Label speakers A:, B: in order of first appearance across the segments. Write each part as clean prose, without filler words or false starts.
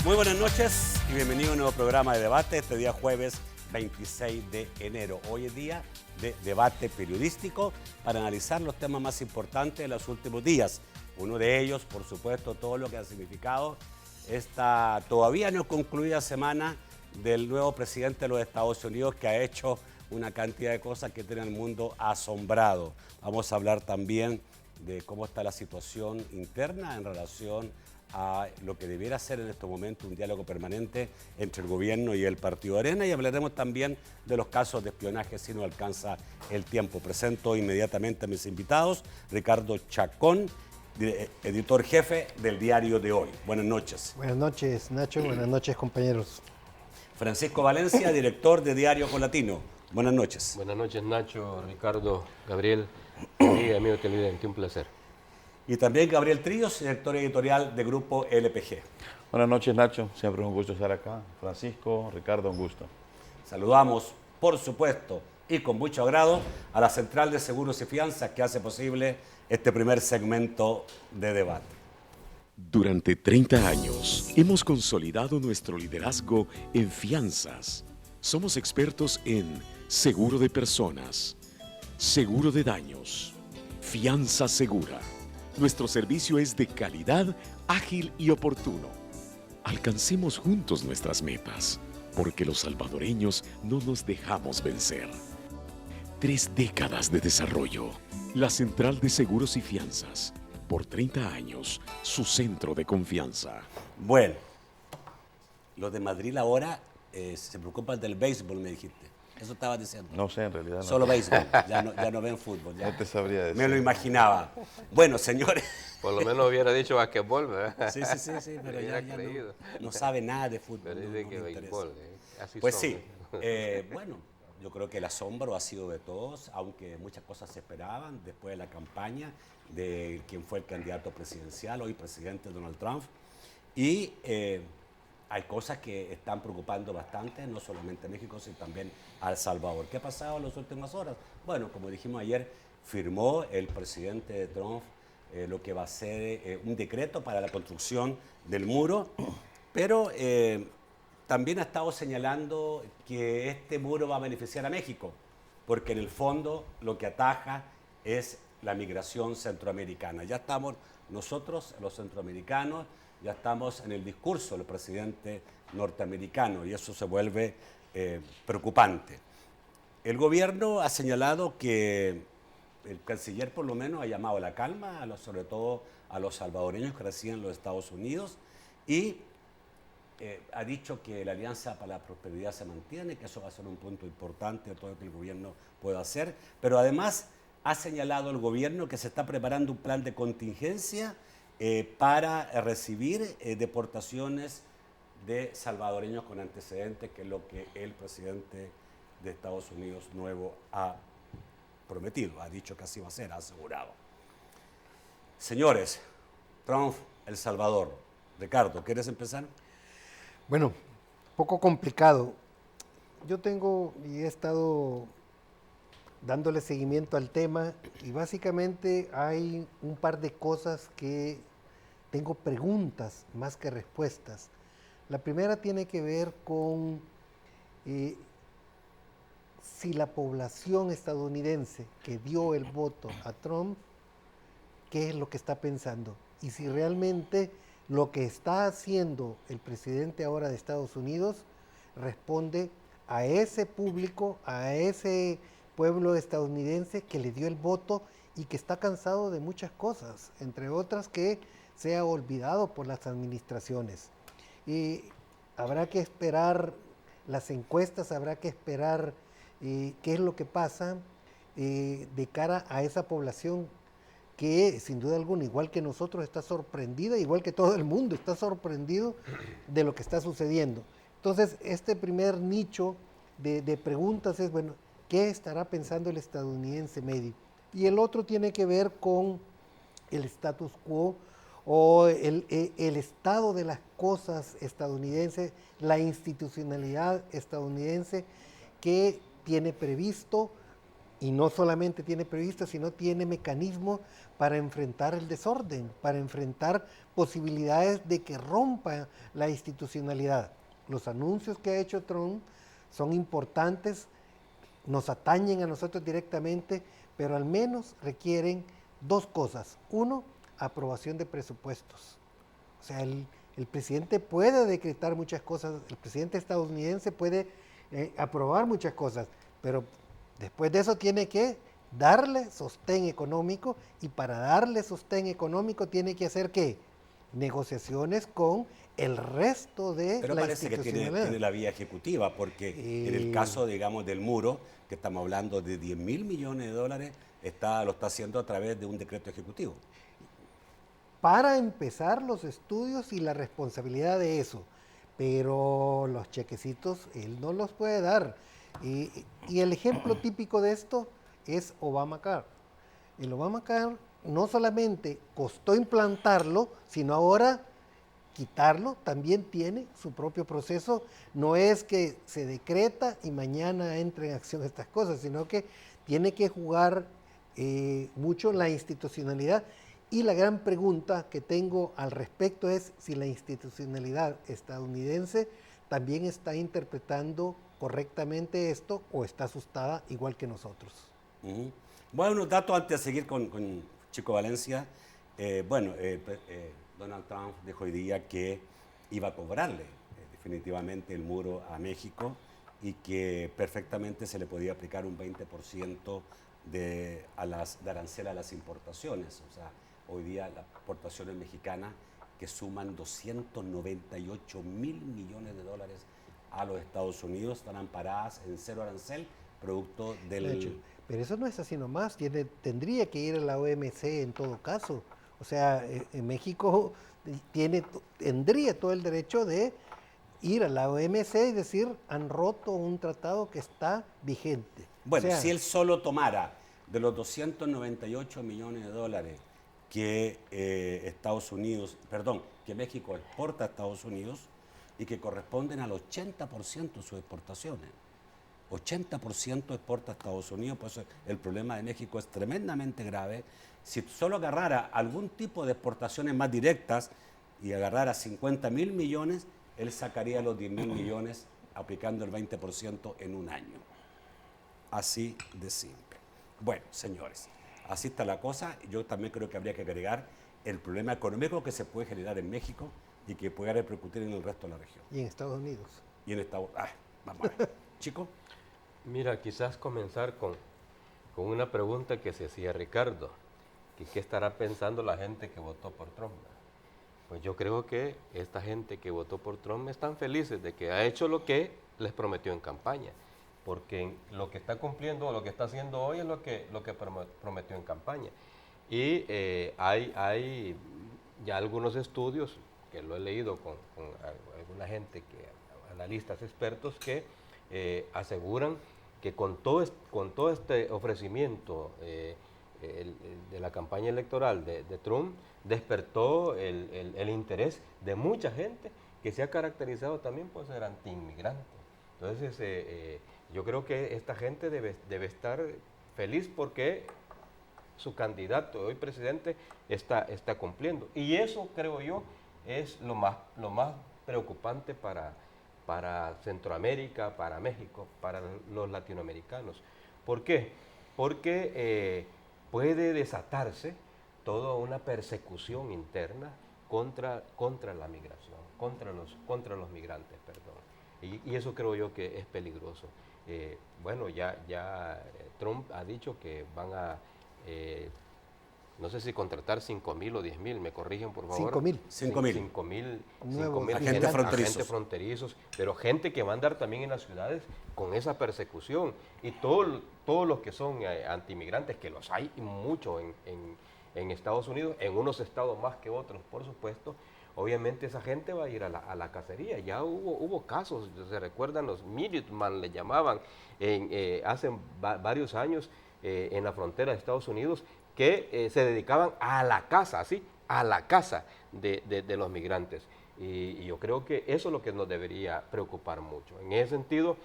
A: Muy buenas noches y bienvenido a un nuevo programa de debate este día jueves 26 de enero. Hoy es día de debate periodístico para analizar los temas más importantes de los últimos días. Uno de ellos, por supuesto, todo lo que ha significado esta todavía no concluida semana del nuevo presidente de los Estados Unidos, que ha hecho una cantidad de cosas que tienen al mundo asombrado. Vamos a hablar también de cómo está la situación interna en relación a lo que debiera ser en estos momentos un diálogo permanente entre el gobierno y el Partido Arena, y hablaremos también de los casos de espionaje si no alcanza el tiempo. Presento inmediatamente a mis invitados. Ricardo Chacón, editor jefe del Diario de Hoy. Buenas noches.
B: Buenas noches, Nacho. Buenas noches, compañeros.
A: Francisco Valencia, director de Diario Colatino. Buenas noches.
C: Buenas noches, Nacho, Ricardo, Gabriel y amigo televidente, un placer.
A: Y también Gabriel Trillos, director editorial de Grupo LPG.
D: Buenas noches, Nacho. Siempre un gusto estar acá. Francisco, Ricardo, un gusto.
A: Saludamos, por supuesto, y con mucho agrado, a la Central de Seguros y Fianzas que hace posible este primer segmento de debate.
E: Durante 30 años hemos consolidado nuestro liderazgo en fianzas. Somos expertos en seguro de personas, seguro de daños, fianza segura. Nuestro servicio es de calidad, ágil y oportuno. Alcancemos juntos nuestras metas, porque los salvadoreños no nos dejamos vencer. 3 décadas de desarrollo. La Central de Seguros y Fianzas. Por 30 años, su centro de confianza.
A: Bueno, los de Madrid ahora se preocupan del béisbol, me dijiste. Eso estabas diciendo.
D: No sé, en realidad.
A: Solo béisbol, ya no ven fútbol. Ya.
D: No te sabría decir.
A: Me lo imaginaba. Bueno, señores.
C: Por lo menos hubiera dicho basquetbol, ¿verdad?
A: Sí, pero ya no sabe nada de fútbol.
C: Pero dice que béisbol, así
A: pues
C: son.
A: sí, bueno, yo creo que el asombro ha sido de todos, aunque muchas cosas se esperaban después de la campaña de quien fue el candidato presidencial, hoy presidente Donald Trump. Y hay cosas que están preocupando bastante, no solamente a México, sino también a El Salvador. ¿Qué ha pasado en las últimas horas? Bueno, como dijimos ayer, firmó el presidente Trump lo que va a ser un decreto para la construcción del muro, pero también ha estado señalando que este muro va a beneficiar a México, porque en el fondo lo que ataja es la migración centroamericana. Ya estamos nosotros, los centroamericanos, ya estamos en el discurso del presidente norteamericano y eso se vuelve preocupante. El gobierno ha señalado que el canciller por lo menos ha llamado a la calma, sobre todo a los salvadoreños que residen en los Estados Unidos, y ha dicho que la Alianza para la Prosperidad se mantiene, que eso va a ser un punto importante de todo lo que el gobierno pueda hacer, pero además ha señalado el gobierno que se está preparando un plan de contingencia para recibir deportaciones de salvadoreños con antecedentes, que es lo que el presidente de Estados Unidos nuevo ha prometido, ha dicho que así va a ser, ha asegurado. Señores, Trump, El Salvador. Ricardo, ¿quieres empezar?
B: Bueno, poco complicado. Yo tengo y he estado dándole seguimiento al tema y básicamente hay un par de cosas que tengo preguntas más que respuestas. La primera tiene que ver con si la población estadounidense que dio el voto a Trump, ¿qué es lo que está pensando? Y si realmente lo que está haciendo el presidente ahora de Estados Unidos responde a ese público, a ese pueblo estadounidense que le dio el voto y que está cansado de muchas cosas, entre otras que se ha olvidado por las administraciones. Y habrá que esperar las encuestas, habrá que esperar qué es lo que pasa de cara a esa población que sin duda alguna, igual que nosotros, está sorprendida, igual que todo el mundo está sorprendido de lo que está sucediendo. Entonces, este primer nicho de preguntas es, bueno, ¿qué estará pensando el estadounidense medio? Y el otro tiene que ver con el status quo o el estado de las cosas estadounidense, la institucionalidad estadounidense que tiene previsto Y no solamente tiene previsto, sino tiene mecanismos para enfrentar el desorden, para enfrentar posibilidades de que rompa la institucionalidad. Los anuncios que ha hecho Trump son importantes, nos atañen a nosotros directamente, pero al menos requieren dos cosas. Uno, aprobación de presupuestos. O sea, el presidente puede decretar muchas cosas, el presidente estadounidense puede aprobar muchas cosas, pero después de eso tiene que darle sostén económico, y para darle sostén económico tiene que hacer ¿qué? Negociaciones con el resto de
A: Pero
B: la
A: parece que tiene la vía ejecutiva, porque en el caso, digamos, del muro, que estamos hablando de 10.000 millones de dólares, lo está haciendo a través de un decreto ejecutivo.
B: Para empezar los estudios y la responsabilidad de eso, pero los chequecitos él no los puede dar. Y el ejemplo típico de esto es Obamacare. El Obamacare no solamente costó implantarlo, sino ahora quitarlo también tiene su propio proceso. No es que se decreta y mañana entra en acción estas cosas, sino que tiene que jugar mucho la institucionalidad. Y la gran pregunta que tengo al respecto es si la institucionalidad estadounidense también está interpretando correctamente esto o está asustada igual que nosotros.
A: Bueno, unos datos antes de seguir con Chico Valencia. Donald Trump dijo hoy día que iba a cobrarle definitivamente el muro a México y que perfectamente se le podía aplicar un 20% de arancel a las importaciones. O sea, hoy día las exportaciones mexicanas, que suman 298 mil millones de dólares a los Estados Unidos, están amparadas en cero arancel, producto del...
B: Pero eso no es así nomás, tendría que ir a la OMC en todo caso. O sea, en México tendría todo el derecho de ir a la OMC y decir, han roto un tratado que está vigente.
A: Bueno,
B: o sea,
A: si él solo tomara de los 298 millones de dólares que que México exporta a Estados Unidos y que corresponden al 80% de sus exportaciones. 80% exporta a Estados Unidos, por eso el problema de México es tremendamente grave. Si solo agarrara algún tipo de exportaciones más directas y agarrara 50.000 millones, él sacaría los 10.000 millones aplicando el 20% en un año. Así de simple. Bueno, señores, así está la cosa. Yo también creo que habría que agregar el problema económico que se puede generar en México y que puede repercutir en el resto de la región.
B: Y en Estados Unidos.
A: Y en Estados Unidos. Vamos a ver. Chico.
C: Mira, quizás comenzar con una pregunta que se hacía Ricardo, que qué estará pensando la gente que votó por Trump. Pues yo creo que esta gente que votó por Trump están felices de que ha hecho lo que les prometió en campaña, porque lo que está cumpliendo, lo que está haciendo hoy es lo que prometió en campaña. Y hay ya algunos estudios, que lo he leído con alguna gente, analistas expertos, que aseguran que con todo este ofrecimiento de la campaña electoral de Trump, despertó el interés de mucha gente que se ha caracterizado también por ser antiinmigrante. Entonces, yo creo que esta gente debe estar feliz porque su candidato, hoy presidente, está cumpliendo. Y eso, creo yo, es lo más preocupante para Centroamérica, para México, para los latinoamericanos. ¿Por qué? Porque puede desatarse toda una persecución interna contra la migración, contra los migrantes, perdón. Y eso creo yo que es peligroso. Ya Trump ha dicho que van a, no sé si contratar 5.000 o 10.000, me corrigen por favor. 5.000 agentes fronterizos, pero gente que va a andar también en las ciudades con esa persecución. Y todos los que son antimigrantes, que los hay mucho en Estados Unidos, en unos estados más que otros, por supuesto, obviamente esa gente va a ir a la cacería. Ya hubo casos, se recuerdan, los Minuteman le llamaban, hace varios años en la frontera de Estados Unidos, que se dedicaban a la caza, ¿sí? A la caza de los migrantes. Y yo creo que eso es lo que nos debería preocupar mucho. En ese sentido,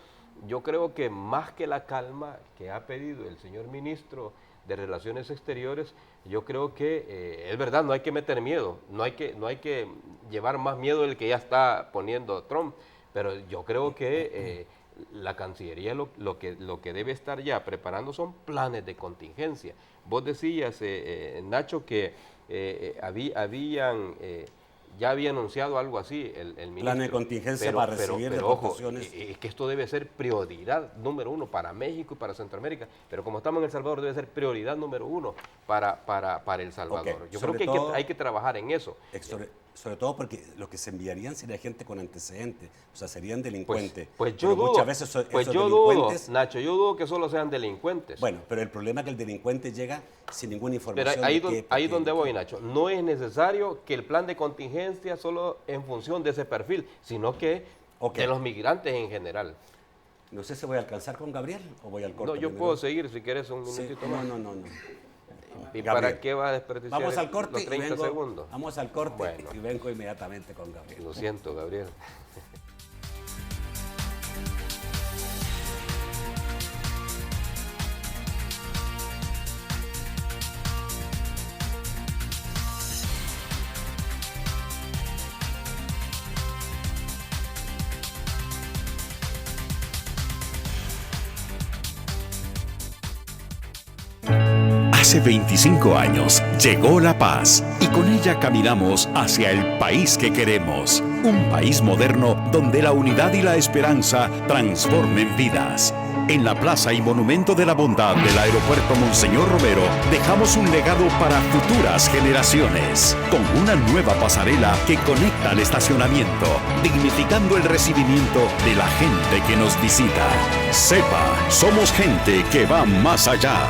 C: yo creo que más que la calma que ha pedido el señor ministro de Relaciones Exteriores, yo creo que es verdad, no hay que meter miedo, no hay que llevar más miedo del que ya está poniendo Trump, pero yo creo que la Cancillería lo que debe estar ya preparando son planes de contingencia. Vos decías, Nacho, que ya había anunciado algo así el ministro.
A: Plan de contingencia para recibir
C: deportaciones. Ojo, es que esto debe ser prioridad número 1 para México y para Centroamérica, pero como estamos en El Salvador debe ser prioridad número 1 para El Salvador.
A: Okay.
C: Yo creo que hay que trabajar en eso.
A: Sobre todo porque los que se enviarían sería gente con antecedentes, o sea, serían delincuentes.
C: Pues yo dudo,
A: muchas veces
C: yo dudo, Nacho, yo dudo que solo sean delincuentes.
A: Bueno, pero el problema es que el delincuente llega sin ninguna información.
C: Pero ahí donde voy, Nacho, no es necesario que el plan de contingencia solo en función de ese perfil, sino que de los migrantes en general.
A: No sé si voy a alcanzar con Gabriel o voy al corte.
C: No, yo puedo seguir si quieres un minutito más.
A: No.
C: ¿Y
A: Gabriel,
C: para qué va a desperdiciar
A: vamos al corte
C: los 30 segundos?
A: Vamos al corte y vengo inmediatamente con Gabriel.
C: Lo siento, Gabriel.
E: Hace 25 años llegó la paz y con ella caminamos hacia el país que queremos. Un país moderno donde la unidad y la esperanza transformen vidas. En la Plaza y Monumento de la Bondad del Aeropuerto Monseñor Romero dejamos un legado para futuras generaciones, con una nueva pasarela que conecta al estacionamiento, dignificando el recibimiento de la gente que nos visita. Sepa, somos gente que va más allá.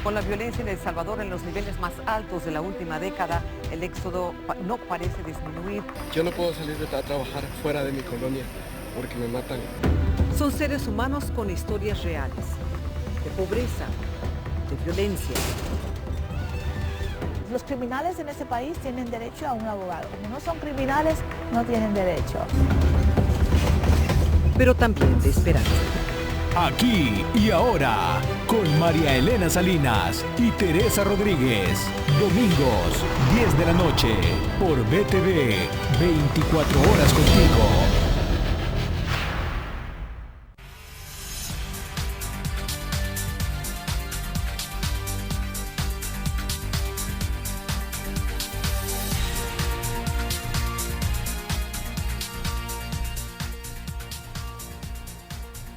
F: Con la violencia en El Salvador en los niveles más altos de la última década, el éxodo no parece disminuir.
G: Yo no puedo salir a trabajar fuera de mi colonia porque me matan.
F: Son seres humanos con historias reales, de pobreza, de violencia.
H: Los criminales en este país tienen derecho a un abogado. Como no son criminales, no tienen derecho.
F: Pero también de esperanza.
I: Aquí y ahora, con María Elena Salinas y Teresa Rodríguez. Domingos, 10 de la noche, por BTV, 24 horas contigo.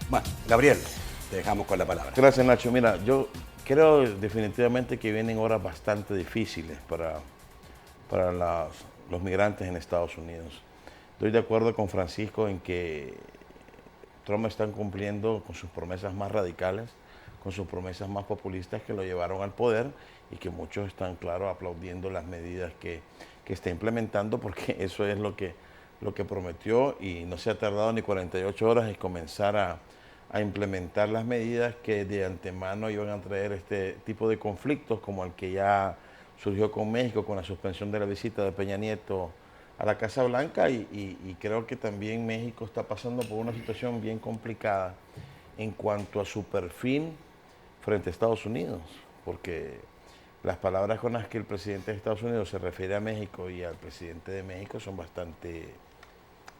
A: Bueno, Gabriel, te dejamos con la palabra.
D: Gracias, Nacho. Mira, yo creo definitivamente que vienen horas bastante difíciles para los migrantes en Estados Unidos. Estoy de acuerdo con Francisco en que Trump está cumpliendo con sus promesas más radicales, con sus promesas más populistas que lo llevaron al poder y que muchos están, claro, aplaudiendo las medidas que está implementando porque eso es lo que prometió y no se ha tardado ni 48 horas en comenzar a implementar las medidas que de antemano iban a traer este tipo de conflictos como el que ya surgió con México con la suspensión de la visita de Peña Nieto a la Casa Blanca y creo que también México está pasando por una situación bien complicada en cuanto a su perfil frente a Estados Unidos, porque las palabras con las que el presidente de Estados Unidos se refiere a México y al presidente de México son bastante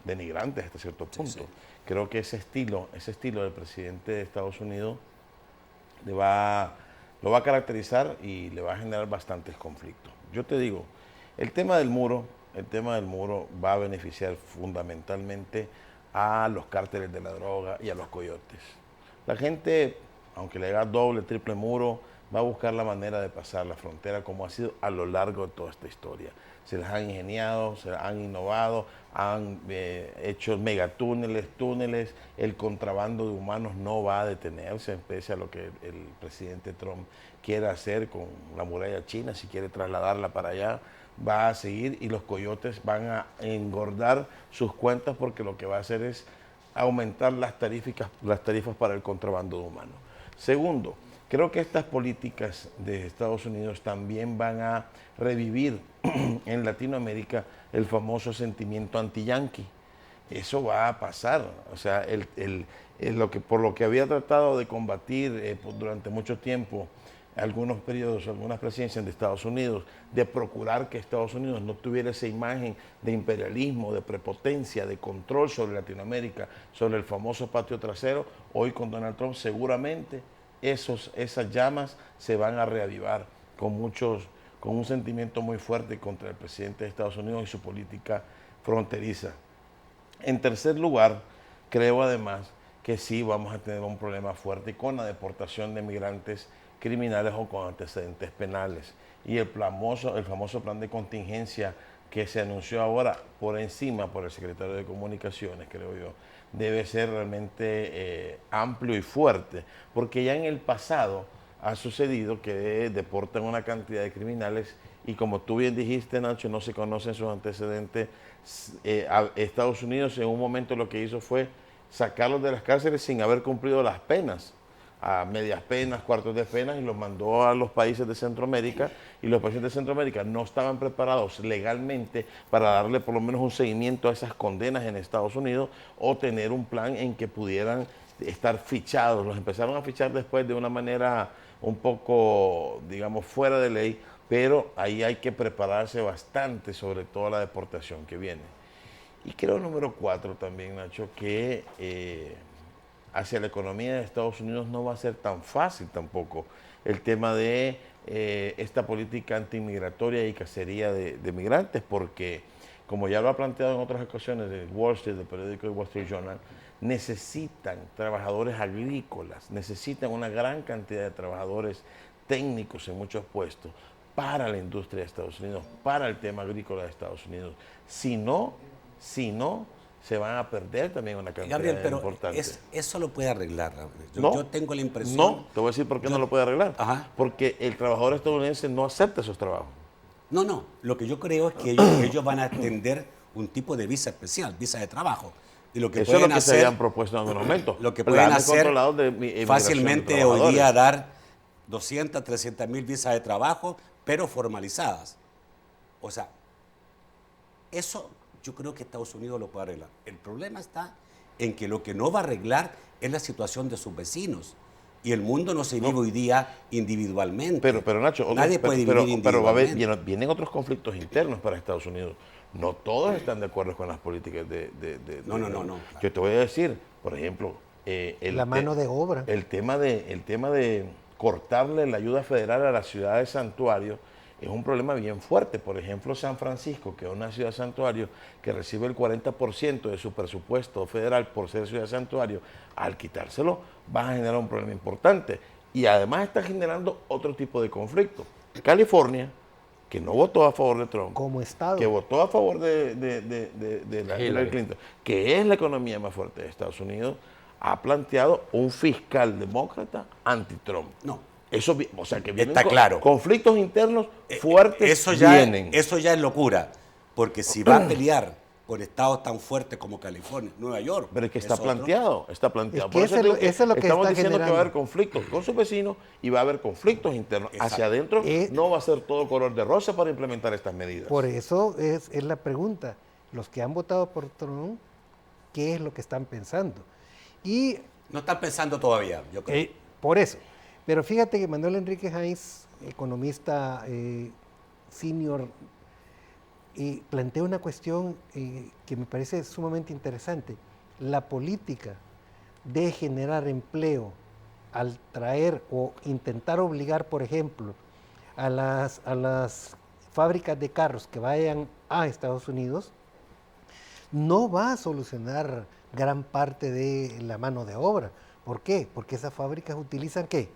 D: denigrantes hasta cierto punto. Sí. Creo que ese estilo del presidente de Estados Unidos lo va a caracterizar y le va a generar bastantes conflictos. Yo te digo, el tema del muro va a beneficiar fundamentalmente a los cárteles de la droga y a los coyotes. La gente, aunque le haga doble, triple muro, va a buscar la manera de pasar la frontera como ha sido a lo largo de toda esta historia. Se las han ingeniado, se las han innovado, han hecho megatúneles, túneles. El contrabando de humanos no va a detenerse, pese a lo que el presidente Trump quiere hacer con la muralla china, si quiere trasladarla para allá, va a seguir y los coyotes van a engordar sus cuentas porque lo que va a hacer es aumentar las tarifas para el contrabando de humanos. Segundo, creo que estas políticas de Estados Unidos también van a revivir en Latinoamérica el famoso sentimiento anti-yanqui. eso va a pasar. O sea, por lo que había tratado de combatir durante mucho tiempo algunos periodos, algunas presidencias de Estados Unidos, de procurar que Estados Unidos no tuviera esa imagen de imperialismo, de prepotencia, de control sobre Latinoamérica, sobre el famoso patio trasero, hoy con Donald Trump seguramente esas llamas se van a reavivar con un sentimiento muy fuerte contra el presidente de Estados Unidos y su política fronteriza. En tercer lugar, creo además que sí vamos a tener un problema fuerte con la deportación de migrantes criminales o con antecedentes penales. Y el famoso plan de contingencia que se anunció ahora por encima por el secretario de Comunicaciones, creo yo, debe ser realmente amplio y fuerte, porque ya en el pasado ha sucedido que deportan una cantidad de criminales y como tú bien dijiste, Nacho, no se conocen sus antecedentes. Estados Unidos en un momento lo que hizo fue sacarlos de las cárceles sin haber cumplido las penas, a medias penas, cuartos de penas, y los mandó a los países de Centroamérica, y los países de Centroamérica no estaban preparados legalmente para darle por lo menos un seguimiento a esas condenas en Estados Unidos o tener un plan en que pudieran estar fichados. Los empezaron a fichar después de una manera un poco, digamos, fuera de ley, pero ahí hay que prepararse bastante, sobre todo la deportación que viene. Y creo, número 4 también, Nacho, que hacia la economía de Estados Unidos no va a ser tan fácil tampoco el tema de esta política antimigratoria y cacería de migrantes, porque, como ya lo ha planteado en otras ocasiones el Wall Street, del periódico Wall Street Journal, necesitan trabajadores agrícolas, necesitan una gran cantidad de trabajadores técnicos en muchos puestos para la industria de Estados Unidos, para el tema agrícola de Estados Unidos. Si no, se van a perder también una cantidad importante.
A: Eso lo puede arreglar.
D: Yo
A: tengo la impresión...
D: No, te voy a decir por qué no lo puede arreglar.
A: Ajá.
D: Porque el trabajador estadounidense no acepta esos trabajos.
A: No, lo que yo creo es que ellos van a extender un tipo de visa especial, visa de trabajo. Y lo que
D: eso es lo que
A: hacer,
D: se habían propuesto en algún momento.
A: Lo que pueden hacer fácilmente hoy día dar 200, 300 mil visas de trabajo, pero formalizadas. O sea, eso yo creo que Estados Unidos lo puede arreglar. El problema está en que lo que no va a arreglar es la situación de sus vecinos. Y el mundo no se vive hoy día individualmente.
D: Pero Nacho,
A: nadie puede vivir individualmente.
D: Pero vienen otros conflictos internos para Estados Unidos. No todos están de acuerdo con las políticas
A: No. Claro.
D: Yo te voy a decir, por ejemplo,
B: la mano de obra.
D: El tema de cortarle la ayuda federal a las ciudades santuario es un problema bien fuerte. Por ejemplo, San Francisco, que es una ciudad santuario que recibe el 40% de su presupuesto federal por ser ciudad santuario, al quitárselo va a generar un problema importante. Y además está generando otro tipo de conflicto. California, que no votó a favor de Trump,
B: como estado,
D: que votó a favor de Hillary Clinton, que es la economía más fuerte de Estados Unidos, ha planteado un fiscal demócrata anti-Trump.
A: No.
D: Eso, o sea, que vienen
A: está claro.
D: Conflictos internos fuertes.
A: Eso ya es locura, porque si va a pelear con estados tan fuertes como California, Nueva York.
D: Pero es que está planteado.
B: Es que
D: Por eso
B: eso es lo que
D: estamos
B: está
D: diciendo
B: generando.
D: que va a haber conflictos con sus vecinos y va a haber conflictos internos.
A: Exacto.
D: Hacia adentro no va a ser todo color de rosa para implementar estas medidas.
B: Por eso es la pregunta. Los que han votado por Trump, ¿qué es lo que están pensando? Y
A: no están pensando todavía, yo creo.
B: Por eso. Pero fíjate que Manuel Enrique Heinz, economista senior, plantea una cuestión que me parece sumamente interesante. La política de generar empleo al traer o intentar obligar, por ejemplo, a las fábricas de carros que vayan a Estados Unidos, no va a solucionar gran parte de la mano de obra. ¿Por qué? Porque esas fábricas utilizan ¿qué?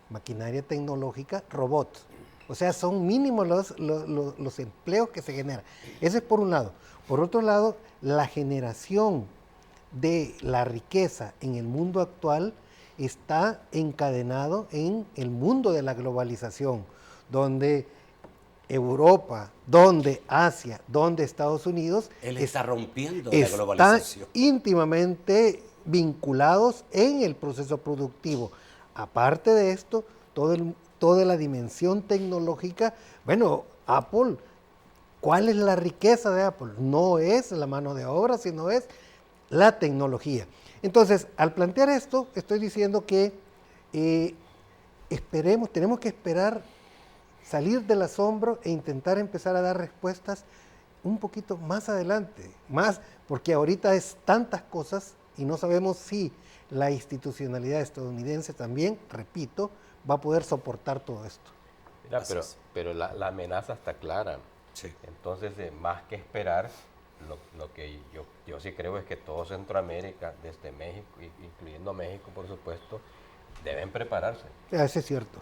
B: Maquinaria tecnológica, robots. O sea, son mínimos los empleos que se generan. Ese es por un lado. Por otro lado, la generación de la riqueza en el mundo actual está encadenado en el mundo de la globalización, donde Europa, donde Asia, donde Estados Unidos
A: Él está rompiendo la globalización.
B: Están íntimamente vinculados en el proceso productivo. Aparte de esto, toda la dimensión tecnológica, bueno, Apple ¿Cuál es la riqueza de Apple? No es la mano de obra, sino es la tecnología. Entonces, al plantear esto, estoy diciendo que tenemos que esperar salir del asombro e intentar empezar a dar respuestas un poquito más adelante, porque ahorita es tantas cosas y no sabemos si la institucionalidad estadounidense también, repito, va a poder soportar todo esto.
C: Mira, pero la amenaza está clara.
A: Sí.
C: Entonces, más que esperar, lo que yo sí creo es que todo Centroamérica, desde México, incluyendo México, por supuesto, deben prepararse.
B: Eso es cierto.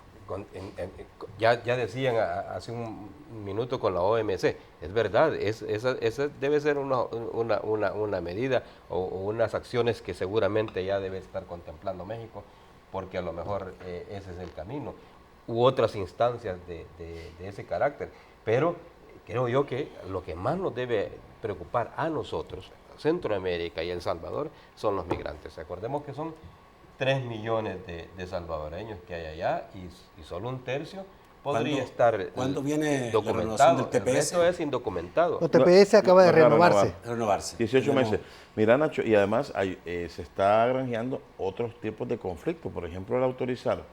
C: Ya decían hace un minuto con la OMC, es verdad, esa debe ser una medida o unas acciones que seguramente ya debe estar contemplando México, porque a lo mejor ese es el camino, u otras instancias de ese carácter. Pero creo yo que lo que más nos debe preocupar a nosotros, Centroamérica y El Salvador, son los migrantes. Recordemos que son 3 millones de salvadoreños que hay allá y solo un tercio podría estar
A: ¿Cuándo viene
C: documentado.
A: la renovación del TPS?
C: El resto es indocumentado.
B: El TPS acaba de renovarse.
D: 18 meses. Mira, Nacho, y además se está granjeando otros tipos de conflictos. Por ejemplo, al autorizar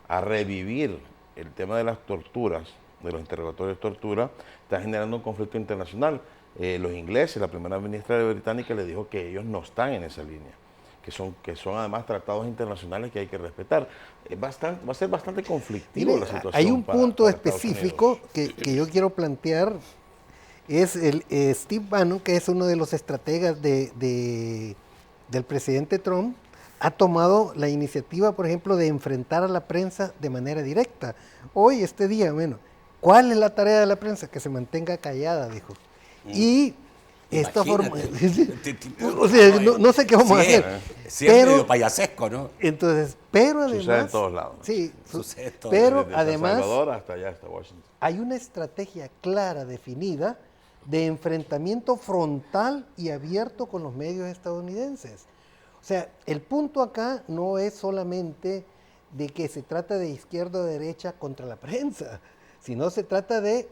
D: a revivir el tema de las torturas, de los interrogatorios de tortura, está generando un conflicto internacional. Los ingleses, la primera ministra británica le dijo que ellos no están en esa línea, que son además tratados internacionales que hay que respetar. Va a ser bastante conflictivo. Mire, la situación.
B: Hay un punto específico que yo quiero plantear, es Steve Bannon, que es uno de los estrategas del presidente Trump, ha tomado la iniciativa, por ejemplo, de enfrentar a la prensa de manera directa. Hoy, este día, ¿cuál es la tarea de la prensa? Que se mantenga callada, dijo. Y esta forma, o sea, no sé qué vamos a hacer.
A: Sí, es medio payasesco, ¿no?
B: Entonces, pero además,
D: sucede en todos lados.
B: Sí,
A: sucede todo.
B: Pero
D: desde
B: además,
D: San Salvador hasta allá, hasta Washington.
B: Hay una estrategia clara, definida, de enfrentamiento frontal y abierto con los medios estadounidenses. O sea, el punto acá no es solamente de que se trata de izquierda o derecha contra la prensa, sino se trata de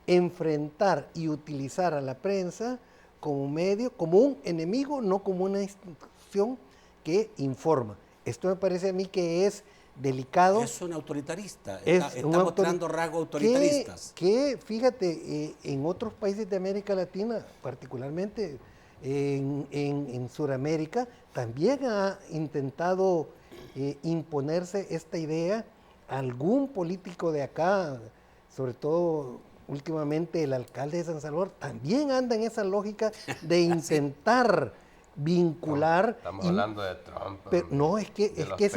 B: enfrentar y utilizar a la prensa como medio, como un enemigo, no como una institución que informa. Esto me parece a mí que es delicado.
A: Es un autoritarista, está mostrando rasgos autoritaristas.
B: Que fíjate, en otros países de América Latina, particularmente en Sudamérica, también ha intentado imponerse esta idea. Algún político de acá, sobre todo últimamente el alcalde de San Salvador, también anda en esa lógica de intentar vincular.
C: Estamos hablando de Trump.
B: Pero no, es que ese es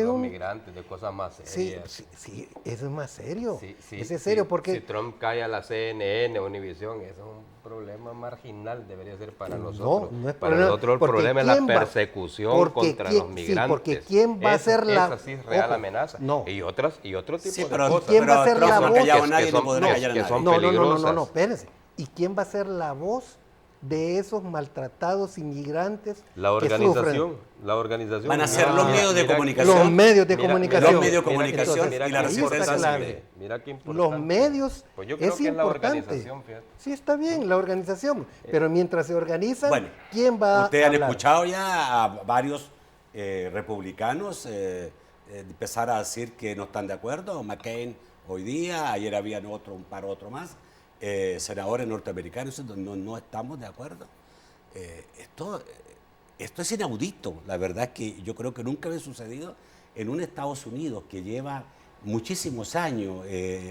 C: un migrantes, de cosas más serias.
B: Sí, eso es más serio.
C: Ese
B: es serio porque
C: si Trump cae a la CNN, Univision, eso es un problema marginal, debería ser para nosotros.
B: No es
C: para nosotros el problema es la persecución contra los migrantes.
B: Sí, porque ¿quién va a ser la
C: esa sí es real amenaza?
B: No.
C: Y otro tipo de
A: pero,
C: cosas.
B: ¿Quién va a ser la voz?
C: No,
B: espérense. ¿Y quién va a ser la voz de esos maltratados inmigrantes?
C: La organización.
A: Van a ser los medios de comunicación.
B: Los medios de comunicación.
A: Los medios de comunicación y la resistencia civil.
C: Mira qué importante.
B: Los medios
C: pues yo creo
B: es
C: que
B: importante.
C: Es la organización, fíjate.
B: Sí, está bien, la organización. Pero mientras se organizan,
A: bueno,
B: ¿quién va a
A: ustedes han
B: hablar?
A: escuchado ya a varios republicanos empezar a decir que no están de acuerdo. McCain hoy día, ayer habían un par más. Senadores norteamericanos no estamos de acuerdo. Esto es inaudito. La verdad es que yo creo que nunca había sucedido en un Estados Unidos que lleva muchísimos años,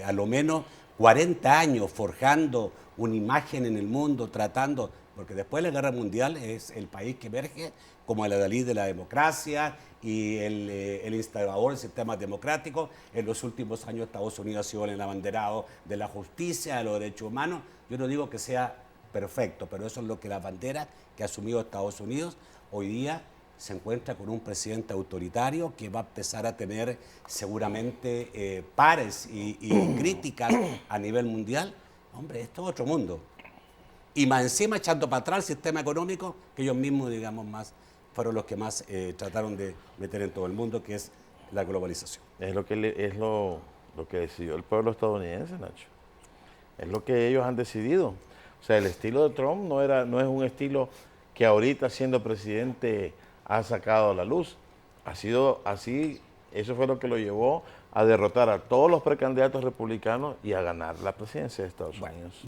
A: a lo menos 40 años, forjando una imagen en el mundo, tratando, porque después de la Guerra Mundial es el país que emerge como el adalid de la democracia y el instalador del sistema democrático. En los últimos años Estados Unidos ha sido el abanderado de la justicia, de los derechos humanos. Yo no digo que sea perfecto, pero eso es lo que la bandera que ha asumido Estados Unidos. Hoy día se encuentra con un presidente autoritario que va a empezar a tener seguramente pares y críticas a nivel mundial. Hombre, esto es otro mundo. Y más encima echando para atrás el sistema económico que ellos mismos, digamos, fueron los que más trataron de meter en todo el mundo, que es la globalización.
D: Es lo que decidió el pueblo estadounidense, Nacho. Es lo que ellos han decidido. O sea, el estilo de Trump no es un estilo que ahorita siendo presidente ha sacado a la luz. Ha sido así, eso fue lo que lo llevó a derrotar a todos los precandidatos republicanos y a ganar la presidencia de Estados Unidos.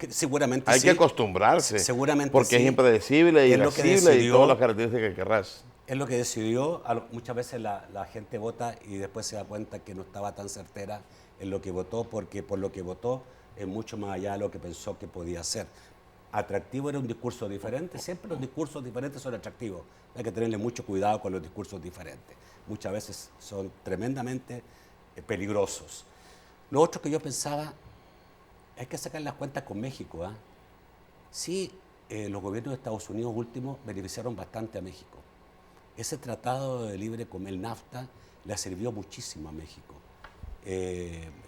A: Seguramente
D: hay
A: sí.
D: que acostumbrarse,
A: Seguramente
D: porque
A: sí.
D: es impredecible y
A: Es lo que
D: irascible y
A: decidió.
D: todas las características que querrás.
A: Es lo que decidió. Muchas veces la gente vota y después se da cuenta que no estaba tan certera en lo que votó, porque por lo que votó es mucho más allá de lo que pensó que podía ser. Atractivo era un discurso diferente. Siempre los discursos diferentes son atractivos. Hay que tenerle mucho cuidado con los discursos diferentes. Muchas veces son tremendamente peligrosos. Lo otro que yo pensaba, hay que sacar las cuentas con México. Sí, los gobiernos de Estados Unidos últimos beneficiaron bastante a México. Ese tratado de libre comercio, el NAFTA, le sirvió muchísimo a México.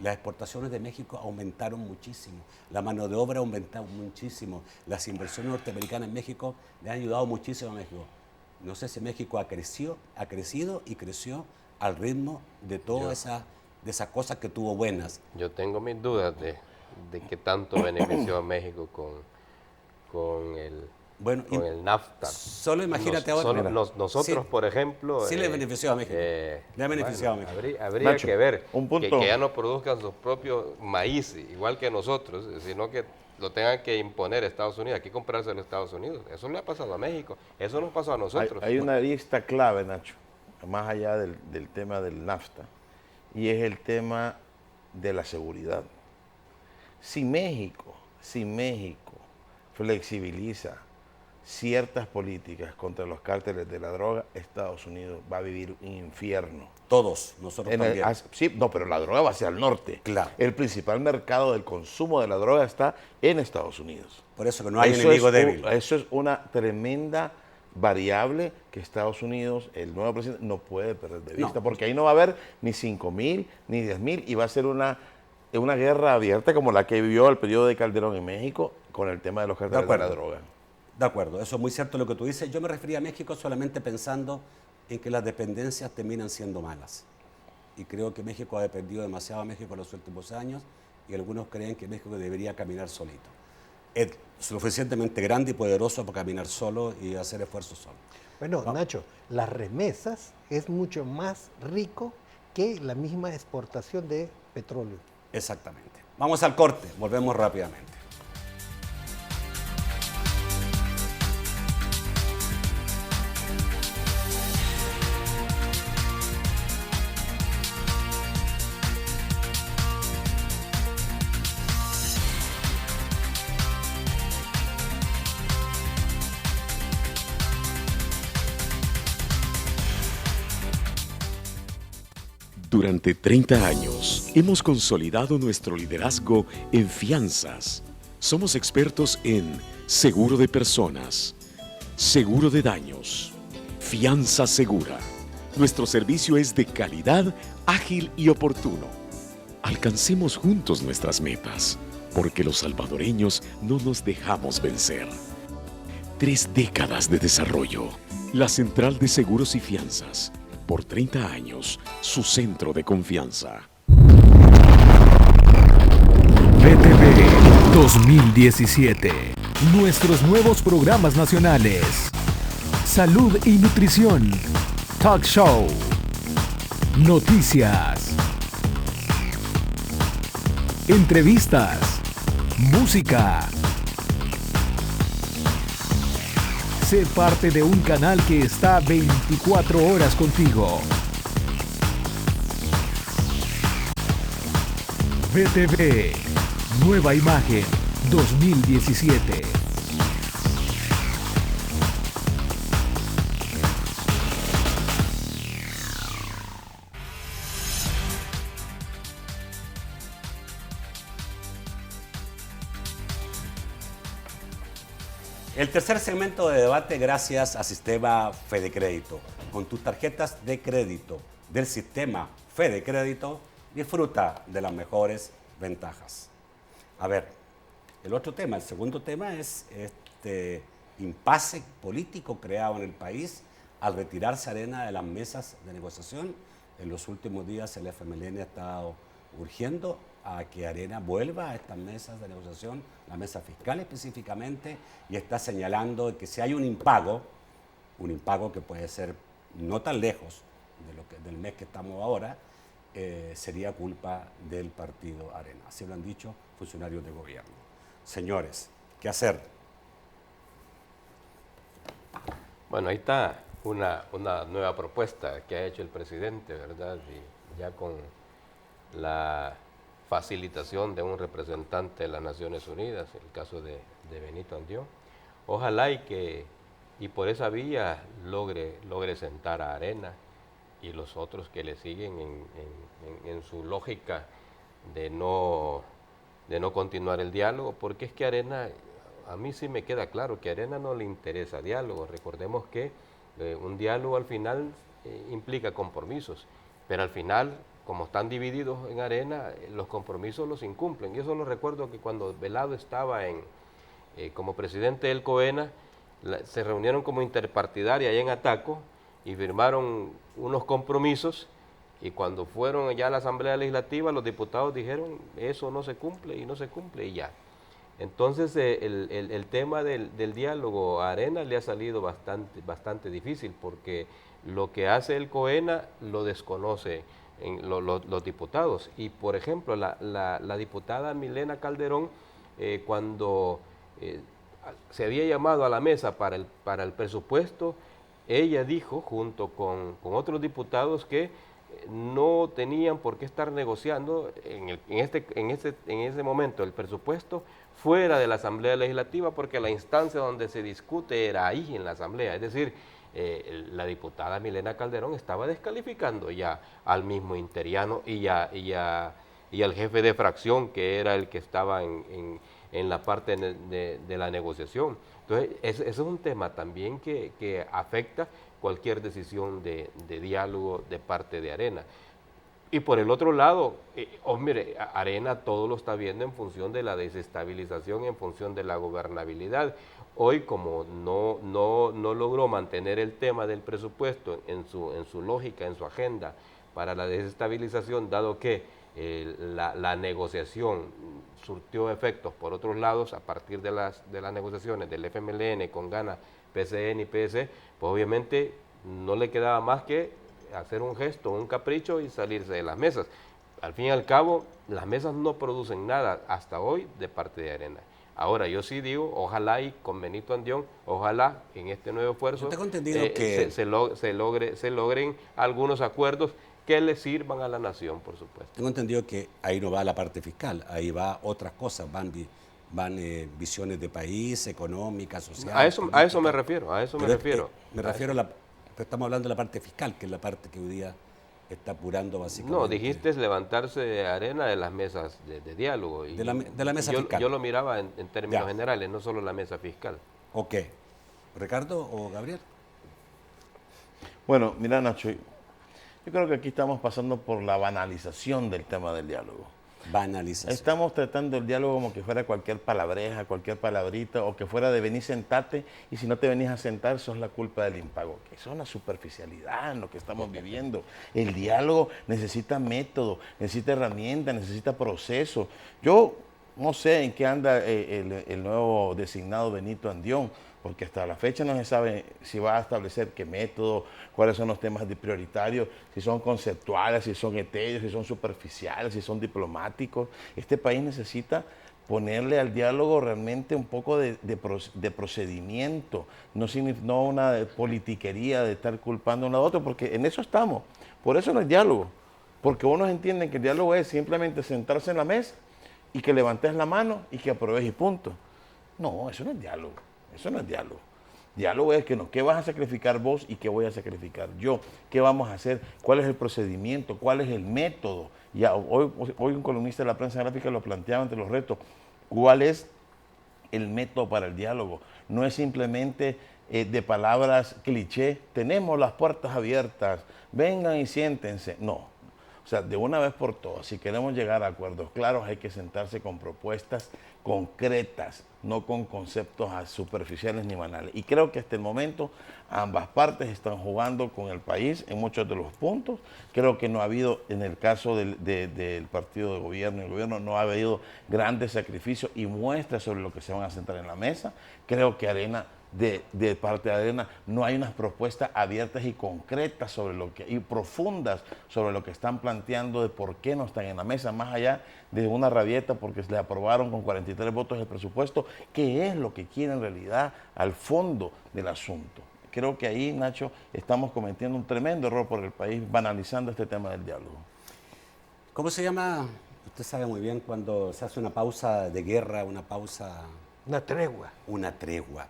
A: Las exportaciones de México aumentaron muchísimo, la mano de obra aumentó muchísimo, las inversiones norteamericanas en México le han ayudado muchísimo a México. No sé si México ha crecido y creció al ritmo de todas esas cosas que tuvo buenas.
C: Yo tengo mis dudas de qué tanto benefició a México con el NAFTA.
A: Solo imagínate ahora.
C: Nosotros, sí, por ejemplo...
A: Sí le benefició a México. Le ha beneficiado a México.
C: Habría
D: Nacho,
C: que ver
D: un punto.
C: que ya no produzcan sus propios maíz, igual que nosotros, sino que lo tengan que imponer Estados Unidos. Hay que comprarse en Estados Unidos. Eso le ha pasado a México. Eso nos pasó a nosotros.
D: Hay una lista clave, Nacho, más allá del tema del NAFTA, y es el tema de la seguridad. Si México flexibiliza ciertas políticas contra los cárteles de la droga, Estados Unidos va a vivir un infierno.
A: Todos, nosotros también.
D: Sí, no, pero la droga va hacia el norte.
A: Claro.
D: El principal mercado del consumo de la droga está en Estados Unidos.
A: Por eso que no hay enemigo débil.
D: Eso es una tremenda variable que Estados Unidos, el nuevo presidente, no puede perder de vista, porque ahí no va a haber ni 5,000 ni 10,000 y va a ser una guerra abierta como la que vivió el periodo de Calderón en México con el tema de los cárteles de la droga.
A: De acuerdo, eso es muy cierto lo que tú dices. Yo me refería a México solamente pensando en que las dependencias terminan siendo malas. Y creo que México ha dependido demasiado de México en los últimos años y algunos creen que México debería caminar solito. Es suficientemente grande y poderoso para caminar solo y hacer esfuerzos solo.
B: Bueno, Nacho, las remesas es mucho más rico que la misma exportación de petróleo.
A: Exactamente. Vamos al corte, volvemos rápidamente.
E: Durante 30 años hemos consolidado nuestro liderazgo en fianzas. Somos expertos en seguro de personas, seguro de daños, fianza segura. Nuestro servicio es de calidad, ágil y oportuno. Alcancemos juntos nuestras metas, porque los salvadoreños no nos dejamos vencer. 3 décadas de desarrollo. La Central de Seguros y Fianzas. Por 30 años, su centro de confianza.
I: BTV 2017. Nuestros nuevos programas nacionales. Salud y nutrición. Talk show. Noticias. Entrevistas. Música. Sé parte de un canal que está 24 horas contigo. BTV, Nueva Imagen 2017.
A: El tercer segmento de debate gracias a Sistema Fede Crédito. Con tus tarjetas de crédito del Sistema Fede Crédito, disfruta de las mejores ventajas. A ver, el otro tema, el segundo tema es este impasse político creado en el país al retirarse Arena de las mesas de negociación. En los últimos días el FMLN ha estado urgiendo a que Arena vuelva a estas mesas de negociación, la mesa fiscal específicamente, y está señalando que si hay un impago que puede ser no tan lejos del mes que estamos ahora, sería culpa del partido Arena. Así lo han dicho funcionarios de gobierno. Señores, ¿qué hacer?
C: Bueno, ahí está una nueva propuesta que ha hecho el presidente, ¿verdad? Y ya con la facilitación de un representante de las Naciones Unidas, el caso de Benito Andión. Ojalá y por esa vía logre sentar a Arena y los otros que le siguen en su lógica de no continuar el diálogo, porque es que Arena, a mí sí me queda claro que a Arena no le interesa diálogo. Recordemos que un diálogo al final implica compromisos, pero al final, como están divididos en Arena, los compromisos los incumplen. Y eso lo recuerdo que cuando Velado estaba como presidente del COENA, se reunieron como interpartidaria allá en Ataco y firmaron unos compromisos, y cuando fueron ya a la Asamblea Legislativa, los diputados dijeron, eso no se cumple y ya. Entonces el tema del diálogo a Arena le ha salido bastante difícil, porque lo que hace el COENA lo desconoce los diputados. Y por ejemplo, la diputada Milena Calderón, cuando se había llamado a la mesa para el presupuesto, ella dijo, junto con otros diputados, que no tenían por qué estar negociando en ese momento el presupuesto fuera de la Asamblea Legislativa, porque la instancia donde se discute era ahí, en la Asamblea. Es decir, la diputada Milena Calderón estaba descalificando ya al mismo Interiano y al jefe de fracción, que era el que estaba en la parte de la negociación. Entonces, ese es un tema también que afecta cualquier decisión de diálogo de parte de Arena. Y por el otro lado, mire, Arena todo lo está viendo en función de la desestabilización, en función de la gobernabilidad. Hoy, como no logró mantener el tema del presupuesto en su lógica, en su agenda para la desestabilización, dado que la negociación surtió efectos por otros lados a partir de las negociaciones del FMLN con Gana, PCN y PS, pues obviamente no le quedaba más que hacer un gesto, un capricho y salirse de las mesas. Al fin y al cabo, las mesas no producen nada hasta hoy de parte de Arena. Ahora, yo sí digo, ojalá y con Benito Andión, ojalá en este nuevo esfuerzo que se logren algunos acuerdos que le sirvan a la nación, por supuesto.
A: Tengo entendido que ahí no va la parte fiscal, ahí va otras cosas, van visiones de país, económicas, sociales.
C: A eso me refiero,
A: estamos hablando de la parte fiscal, que es la parte que hoy día está apurando básicamente.
C: No, dijiste levantarse de Arena de las mesas de diálogo. Y
A: de la mesa fiscal.
C: Yo lo miraba en términos generales, no solo la mesa fiscal.
A: Ok. ¿Ricardo o Gabriel?
D: Bueno, mira, Nacho, yo creo que aquí estamos pasando por la banalización del tema del diálogo.
A: Banalización.
D: Estamos tratando el diálogo como que fuera cualquier palabreja, cualquier palabrita, o que fuera de venir, sentarte, y si no te venís a sentar, eso es la culpa del impago. Que eso es una superficialidad en lo que estamos viviendo. El diálogo necesita método, necesita herramientas, necesita proceso. Yo no sé en qué anda el nuevo designado Benito Andión, porque hasta la fecha no se sabe si va a establecer qué método, cuáles son los temas prioritarios, si son conceptuales, si son etéreos, si son superficiales, si son diplomáticos. Este país necesita ponerle al diálogo realmente un poco de procedimiento, no una politiquería de estar culpando uno a otro, porque en eso estamos. Por eso no es diálogo, porque unos entienden que el diálogo es simplemente sentarse en la mesa y que levantes la mano y que apruebes y punto. No, eso no es diálogo. Eso no es diálogo. Diálogo es que no, ¿qué vas a sacrificar vos y qué voy a sacrificar yo? ¿Qué vamos a hacer? ¿Cuál es el procedimiento? ¿Cuál es el método? Ya, hoy un columnista de la prensa gráfica lo planteaba entre los retos. ¿Cuál es el método para el diálogo? No es simplemente de palabras cliché, tenemos las puertas abiertas, vengan y siéntense. No. O O sea, de una vez por todas, si queremos llegar a acuerdos claros, hay que sentarse con propuestas concretas, no con conceptos superficiales ni banales. Y creo que hasta el momento ambas partes están jugando con el país en muchos de los puntos. Creo que no ha habido, en el caso del partido de gobierno, el gobierno no ha habido grandes sacrificios y muestras sobre lo que se van a sentar en la mesa. Creo que de parte de Arena no hay unas propuestas abiertas y concretas y profundas sobre lo que están planteando de por qué no están en la mesa, más allá de una rabieta porque se le aprobaron con 43 votos el presupuesto, qué es lo que quiere en realidad al fondo del asunto. Creo que ahí, Nacho, estamos cometiendo un tremendo error por el país banalizando este tema del diálogo.
A: ¿Cómo se llama? Usted sabe muy bien cuando se hace una pausa de guerra, una pausa...
B: Una tregua.
A: Una tregua.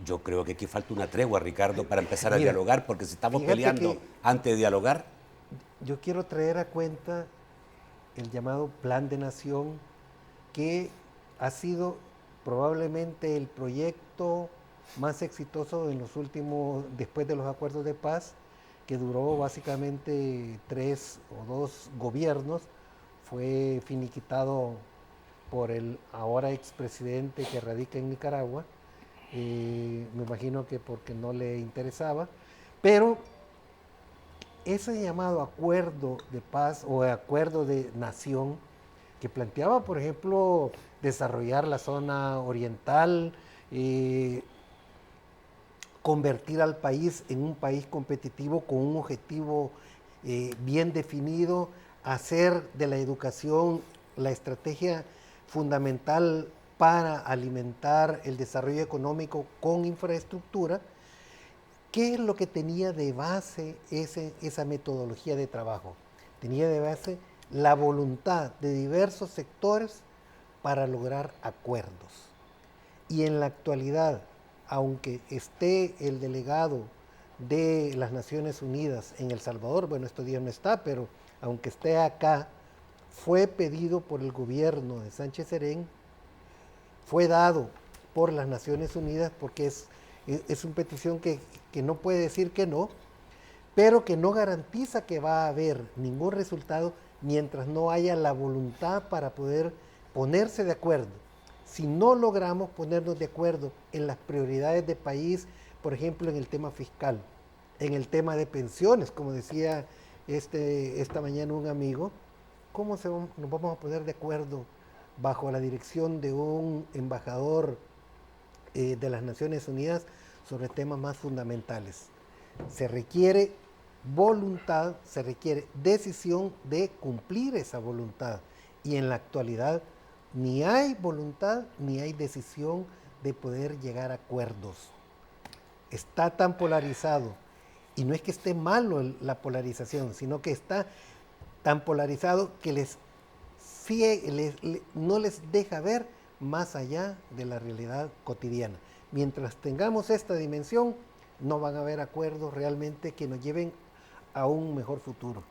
A: Yo creo que aquí falta una tregua, Ricardo, para empezar a dialogar, porque si estamos peleando antes de dialogar...
B: Yo quiero traer a cuenta el llamado Plan de Nación, que ha sido probablemente el proyecto más exitoso en los últimos, después de los acuerdos de paz, que duró básicamente 3 o 2 gobiernos, fue finiquitado por el ahora expresidente que radica en Nicaragua. Me imagino que porque no le interesaba, pero ese llamado acuerdo de paz o acuerdo de nación que planteaba, por ejemplo, desarrollar la zona oriental, convertir al país en un país competitivo con un objetivo bien definido, hacer de la educación la estrategia fundamental para alimentar el desarrollo económico con infraestructura. ¿Qué es lo que tenía de base esa metodología de trabajo? Tenía de base la voluntad de diversos sectores para lograr acuerdos. Y en la actualidad, aunque esté el delegado de las Naciones Unidas en El Salvador, bueno, estos días no está, pero aunque esté acá, fue pedido por el gobierno de Sánchez Serén, fue dado por las Naciones Unidas porque es una petición que no puede decir que no, pero que no garantiza que va a haber ningún resultado mientras no haya la voluntad para poder ponerse de acuerdo. Si no logramos ponernos de acuerdo en las prioridades de país, por ejemplo, en el tema fiscal, en el tema de pensiones, como decía esta mañana un amigo, ¿cómo nos vamos a poner de acuerdo bajo la dirección de un embajador de las Naciones Unidas sobre temas más fundamentales? Se requiere voluntad, se requiere decisión de cumplir esa voluntad. Y en la actualidad ni hay voluntad ni hay decisión de poder llegar a acuerdos. Está tan polarizado, y no es que esté malo la polarización, sino que está tan polarizado que no les deja ver más allá de la realidad cotidiana. Mientras tengamos esta dimensión, no van a haber acuerdos realmente que nos lleven a un mejor futuro.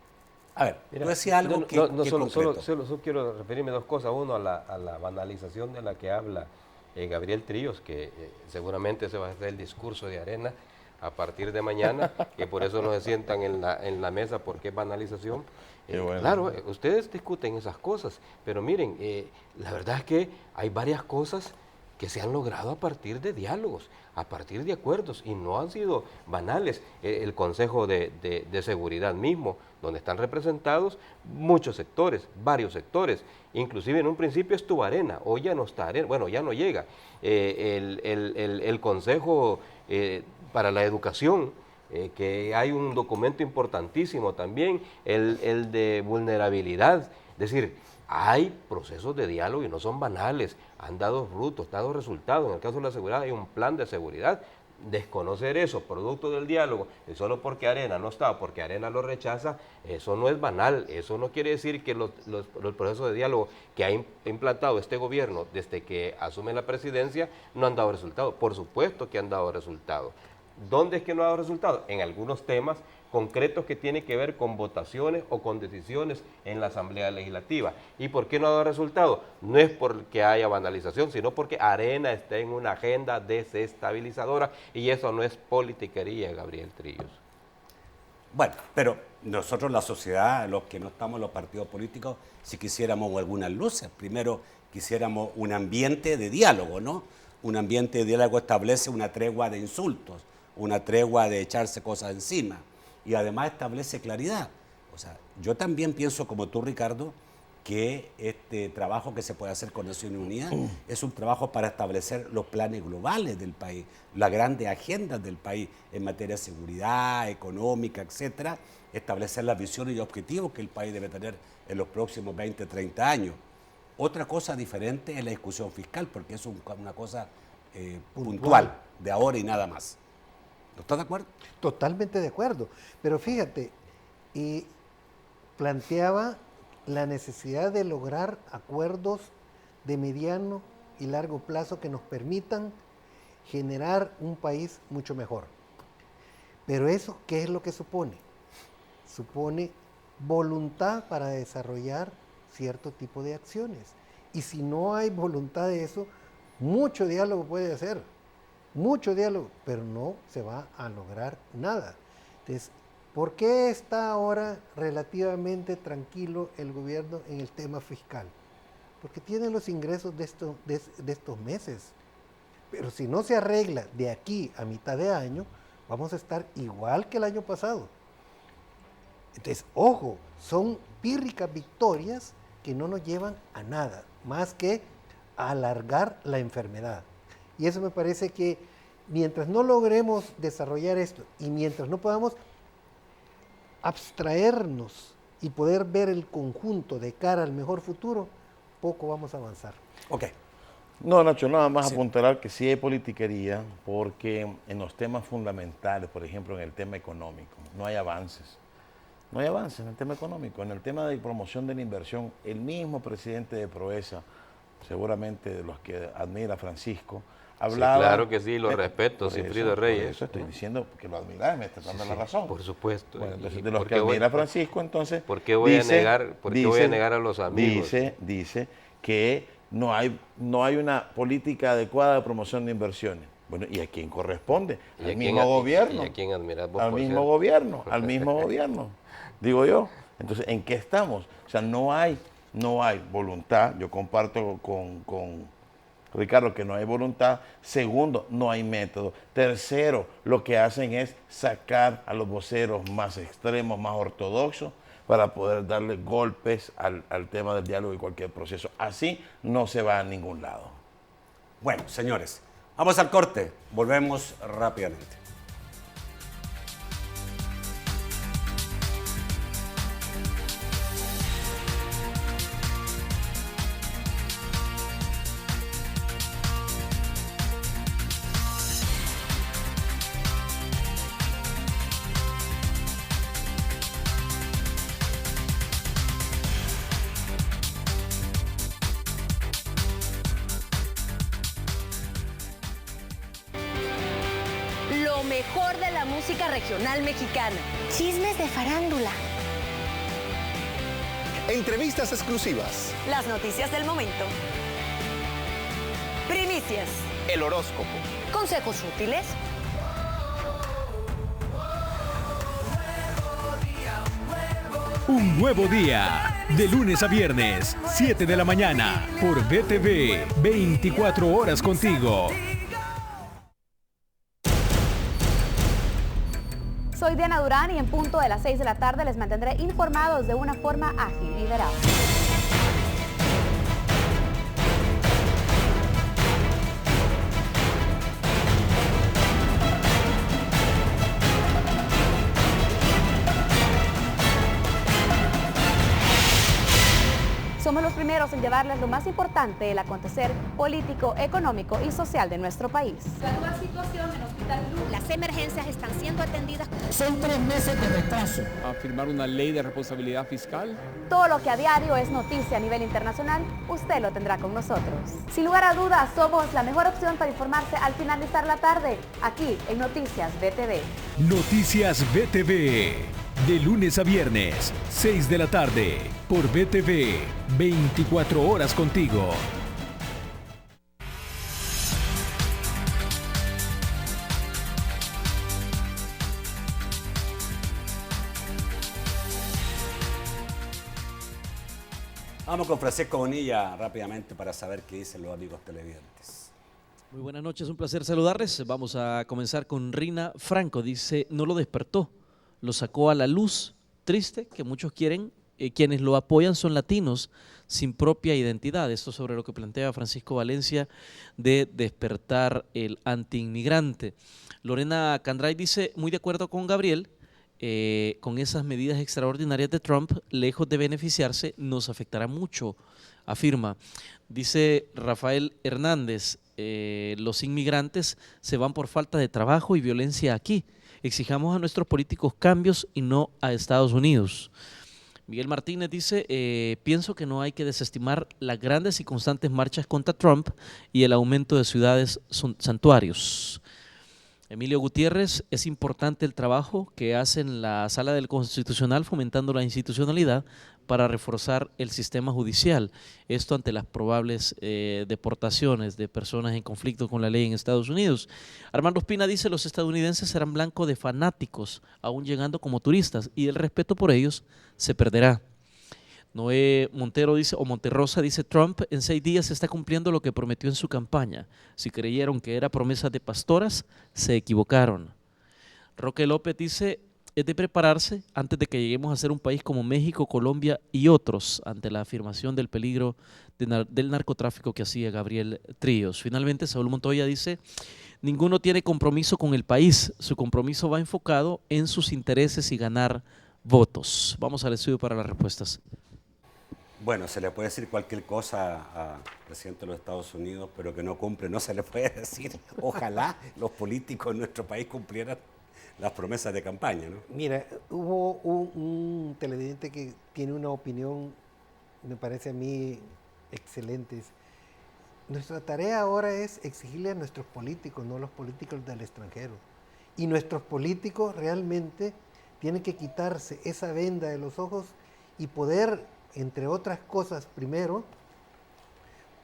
A: A ver, tú decías algo
C: solo quiero referirme a 2 cosas. Uno, a la banalización de la que habla Gabriel Tríos, que seguramente ese va a ser el discurso de Arena a partir de mañana, que por eso no se sientan en la mesa porque es banalización. Bueno. Claro, ustedes discuten esas cosas, pero miren, la verdad es que hay varias cosas que se han logrado a partir de diálogos, a partir de acuerdos, y no han sido banales. El Consejo de Seguridad mismo, donde están representados muchos sectores, varios sectores, inclusive en un principio estuvo Arena, hoy ya no está Arena, bueno, ya no llega. El Consejo para la Educación, que hay un documento importantísimo también, el de vulnerabilidad, es decir, hay procesos de diálogo y no son banales, han dado frutos, han dado resultados. En el caso de la seguridad hay un plan de seguridad. Desconocer eso, producto del diálogo, y solo porque Arena no está, porque Arena lo rechaza, eso no es banal. Eso no quiere decir que los procesos de diálogo que ha implantado este gobierno desde que asume la presidencia no han dado resultados. Por supuesto que han dado resultados. ¿Dónde es que no ha dado resultados? En algunos temas concretos que tienen que ver con votaciones o con decisiones en la Asamblea Legislativa. ¿Y por qué no ha dado resultados? No es porque haya banalización, sino porque Arena está en una agenda desestabilizadora, y eso no es politiquería, Gabriel Tríos.
A: Bueno, pero nosotros, la sociedad, los que no estamos en los partidos políticos, si quisiéramos algunas luces. Primero, quisiéramos un ambiente de diálogo, ¿no? Un ambiente de diálogo establece una tregua de insultos, una tregua de echarse cosas encima, y además establece claridad. O sea, yo también pienso como tú, Ricardo, que este trabajo que se puede hacer con Naciones Unidas es un trabajo para establecer los planes globales del país, las grandes agendas del país en materia de seguridad, económica, etcétera, establecer las visiones y objetivos que el país debe tener en los próximos 20, 30 años. Otra cosa diferente es la discusión fiscal, porque es una cosa puntual, de ahora y nada más. ¿No estás de acuerdo?
B: Totalmente de acuerdo. Pero fíjate, planteaba la necesidad de lograr acuerdos de mediano y largo plazo que nos permitan generar un país mucho mejor. Pero eso, ¿qué es lo que supone? Supone voluntad para desarrollar cierto tipo de acciones. Y si no hay voluntad de eso, mucho diálogo puede hacer, mucho diálogo, pero no se va a lograr nada. Entonces, ¿por qué está ahora relativamente tranquilo el gobierno en el tema fiscal? Porque tiene los ingresos de estos meses. Pero si no se arregla de aquí a mitad de año, vamos a estar igual que el año pasado. Entonces, ojo, son pírricas victorias que no nos llevan a nada, más que a alargar la enfermedad. Y eso me parece que mientras no logremos desarrollar esto y mientras no podamos abstraernos y poder ver el conjunto de cara al mejor futuro, poco vamos a avanzar.
A: Ok.
D: No, Nacho, nada más apuntar que sí hay politiquería, porque en los temas fundamentales, por ejemplo, en el tema económico, no hay avances. No hay avances en el tema económico. En el tema de promoción de la inversión, el mismo presidente de Proesa, seguramente de los que admira Francisco, hablaba...
C: Sí, claro que sí, lo respeto, Sigfrido Reyes.
D: Por eso estoy diciendo que lo admiraba, me está dando la razón.
C: Por supuesto.
D: Bueno, entonces, de los que admira Francisco, entonces...
C: ¿Por qué voy a negar a los amigos?
D: Dice que no hay una política adecuada de promoción de inversiones. Bueno, ¿y a quién corresponde? Al mismo gobierno.
C: ¿Y a quién admiras vos?
D: Al mismo gobierno, digo yo. Entonces, ¿en qué estamos? O sea, no hay voluntad. Yo comparto con Ricardo que no hay voluntad. Segundo, no hay método. Tercero, lo que hacen es sacar a los voceros más extremos, más ortodoxos, para poder darle golpes al tema del diálogo y cualquier proceso. Así no se va a ningún lado.
A: Bueno, señores, vamos al corte. Volvemos rápidamente.
J: Mejor de la música regional mexicana.
K: Chismes de farándula.
L: Entrevistas exclusivas.
J: Las noticias del momento. Primicias.
L: El horóscopo.
J: Consejos útiles.
I: Un nuevo día. De lunes a viernes, 7 de la mañana. Por BTV, 24 horas contigo.
M: Soy Diana Durán y en punto de las 6 de la tarde les mantendré informados de una forma ágil y veraz. Somos los primeros en llevarles lo más importante del acontecer político, económico y social de nuestro país.
N: La actual situación en Hospital Luz.
J: Las emergencias están siendo atendidas.
O: Son 3 meses de retraso.
P: A firmar una ley de responsabilidad fiscal.
M: Todo lo que a diario es noticia a nivel internacional, usted lo tendrá con nosotros. Sin lugar a dudas, somos la mejor opción para informarse al finalizar la tarde, aquí en Noticias BTV.
I: Noticias BTV. De lunes a viernes, 6 de la tarde, por BTV, 24 horas contigo.
A: Vamos con Francisco Bonilla rápidamente para saber qué dicen los amigos televidentes.
Q: Muy buenas noches, un placer saludarles. Vamos a comenzar con Rina Franco. Dice, no lo despertó, lo sacó a la luz. Triste que muchos quieren, quienes lo apoyan son latinos sin propia identidad. Esto sobre lo que plantea Francisco Valencia de despertar el antiinmigrante. Lorena Candray dice, muy de acuerdo con Gabriel, con esas medidas extraordinarias de Trump, lejos de beneficiarse, nos afectará mucho, afirma. Dice Rafael Hernández, los inmigrantes se van por falta de trabajo y violencia aquí. Exijamos a nuestros políticos cambios y no a Estados Unidos. Miguel Martínez dice, pienso que no hay que desestimar las grandes y constantes marchas contra Trump y el aumento de ciudades santuarios. Emilio Gutiérrez, es importante el trabajo que hace en la Sala del Constitucional fomentando la institucionalidad para reforzar el sistema judicial. Esto ante las probables deportaciones de personas en conflicto con la ley en Estados Unidos. Armando Espina dice, los estadounidenses serán blanco de fanáticos, aún llegando como turistas, y el respeto por ellos se perderá. Noé Montero dice, o Monterrosa dice, Trump en 6 días está cumpliendo lo que prometió en su campaña. Si creyeron que era promesa de pastoras, se equivocaron. Roque López dice, es de prepararse antes de que lleguemos a ser un país como México, Colombia y otros, ante la afirmación del peligro del narcotráfico que hacía Gabriel Tríos. Finalmente, Saúl Montoya dice, ninguno tiene compromiso con el país, su compromiso va enfocado en sus intereses y ganar votos. Vamos al estudio para las respuestas.
A: Bueno, se le puede decir cualquier cosa al presidente de los Estados Unidos, pero que no cumple, no se le puede decir. Ojalá los políticos en nuestro país cumplieran las promesas de campaña, ¿no?
B: Mira, hubo un televidente que tiene una opinión, me parece a mí, excelente. Nuestra tarea ahora es exigirle a nuestros políticos, no a los políticos del extranjero. Y nuestros políticos realmente tienen que quitarse esa venda de los ojos y poder, entre otras cosas, primero,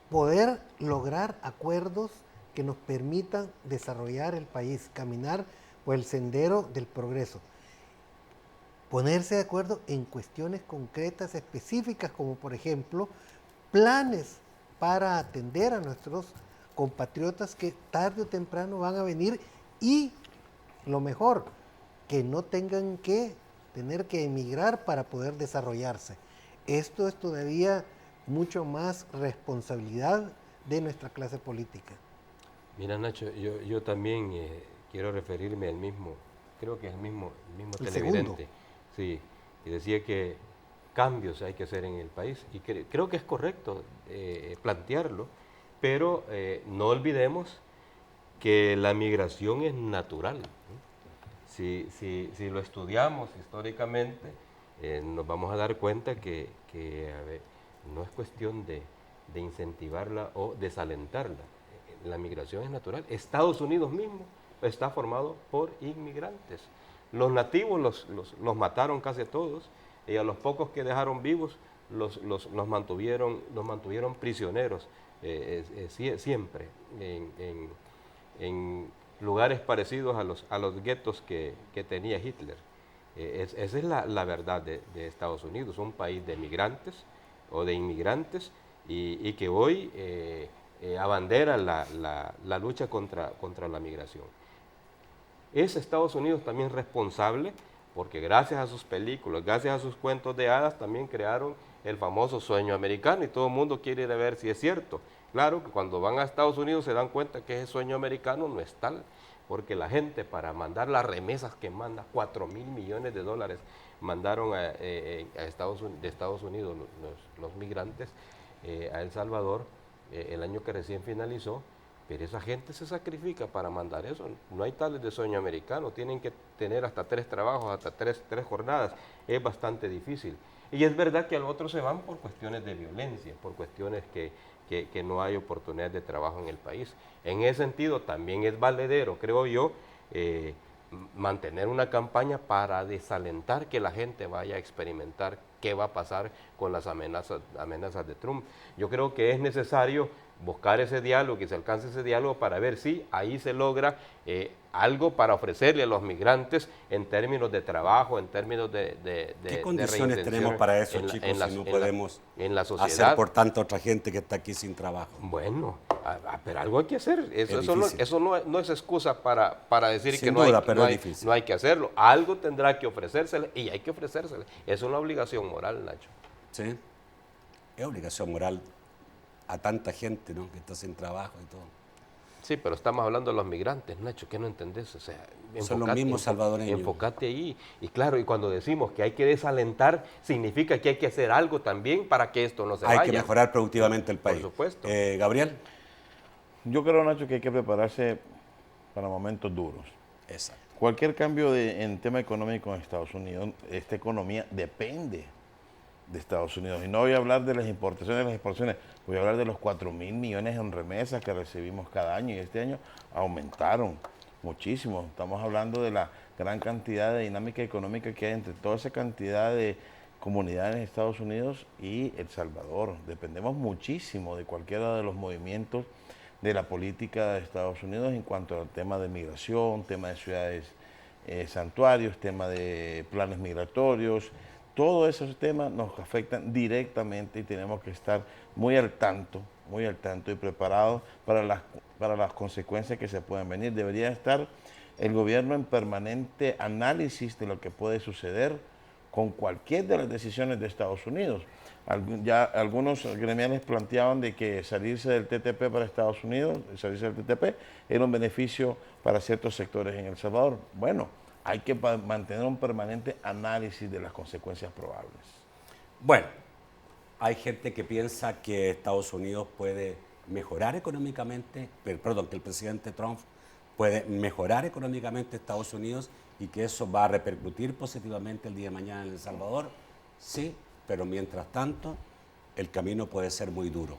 B: poder lograr acuerdos que nos permitan desarrollar el país, caminar por el sendero del progreso. Ponerse de acuerdo en cuestiones concretas, específicas, como por ejemplo, planes para atender a nuestros compatriotas que tarde o temprano van a venir y, lo mejor, que no tengan que tener que emigrar para poder desarrollarse. Esto es todavía mucho más responsabilidad de nuestra clase política.
C: Mira, Nacho, yo también quiero referirme al mismo, creo que es el mismo televidente. Sí, y decía que cambios hay que hacer en el país, y creo que es correcto plantearlo, pero no olvidemos que la migración es natural, ¿no? Si lo estudiamos históricamente, nos vamos a dar cuenta que a ver, no es cuestión de incentivarla o desalentarla. La migración es natural. Estados Unidos mismo está formado por inmigrantes. Los nativos los mataron casi todos, y a los pocos que dejaron vivos los mantuvieron prisioneros siempre en lugares parecidos a los guetos que tenía Hitler. Esa es la verdad de Estados Unidos, un país de migrantes o de inmigrantes, y que hoy abandera la lucha contra la migración. Es Estados Unidos también responsable porque gracias a sus películas, gracias a sus cuentos de hadas, también crearon el famoso sueño americano, y todo el mundo quiere ir a ver si es cierto. Claro que cuando van a Estados Unidos se dan cuenta que ese sueño americano no es tal, porque la gente, para mandar las remesas que manda, $4,000 millones mandaron de Estados Unidos los migrantes a El Salvador el año que recién finalizó, pero esa gente se sacrifica para mandar eso. No hay tales de sueño americano, tienen que tener hasta 3 trabajos, hasta tres jornadas, es bastante difícil. Y es verdad que a los otros se van por cuestiones de violencia, por cuestiones que no hay oportunidades de trabajo en el país. En ese sentido también es valedero, creo yo, mantener una campaña para desalentar que la gente vaya a experimentar qué va a pasar con las amenazas de Trump. Yo creo que es necesario buscar ese diálogo, que se alcance ese diálogo para ver si ahí se logra algo para ofrecerle a los migrantes en términos de trabajo, en términos de
A: ¿Qué condiciones tenemos para eso, chicos, si no podemos
C: en la sociedad
A: hacer por tanta otra gente que está aquí sin trabajo?
C: Bueno, pero algo hay que hacer. Eso no es excusa para decir
A: Sin
C: que
A: duda,
C: no hay que hacerlo. Algo tendrá que ofrecérsele y hay que ofrecérsele. Es una obligación moral, Nacho.
A: Sí, es obligación moral a tanta gente, ¿no?, que está sin trabajo y todo.
C: Sí, pero estamos hablando de los migrantes, Nacho, ¿qué no entendés? O sea,
A: son los mismos salvadoreños.
C: Enfócate ahí. Y claro, y cuando decimos que hay que desalentar, significa que hay que hacer algo también para que esto no se vaya.
A: Hay que mejorar productivamente el país.
C: Por supuesto.
A: Gabriel.
D: Yo creo, Nacho, que hay que prepararse para momentos duros.
A: Exacto.
D: Cualquier cambio en tema económico en Estados Unidos, esta economía depende de Estados Unidos. Y no voy a hablar de las importaciones y las exportaciones, voy a hablar de los 4.000 millones en remesas que recibimos cada año, y este año aumentaron muchísimo. Estamos hablando de la gran cantidad de dinámica económica que hay entre toda esa cantidad de comunidades en Estados Unidos y El Salvador. Dependemos muchísimo de cualquiera de los movimientos de la política de Estados Unidos en cuanto al tema de migración, tema de ciudades santuarios, tema de planes migratorios. Todos esos temas nos afectan directamente y tenemos que estar muy al tanto y preparados para las consecuencias que se pueden venir. Debería estar el gobierno en permanente análisis de lo que puede suceder con cualquier de las decisiones de Estados Unidos. Ya algunos gremiales planteaban de que salirse del TTP para Estados Unidos, salirse del TTP, era un beneficio para ciertos sectores en El Salvador. Bueno, hay que mantener un permanente análisis de las consecuencias probables.
A: Bueno, hay gente que piensa que Estados Unidos puede mejorar económicamente, perdón, que el presidente Trump puede mejorar económicamente Estados Unidos y que eso va a repercutir positivamente el día de mañana en El Salvador. Sí, pero mientras tanto, el camino puede ser muy duro.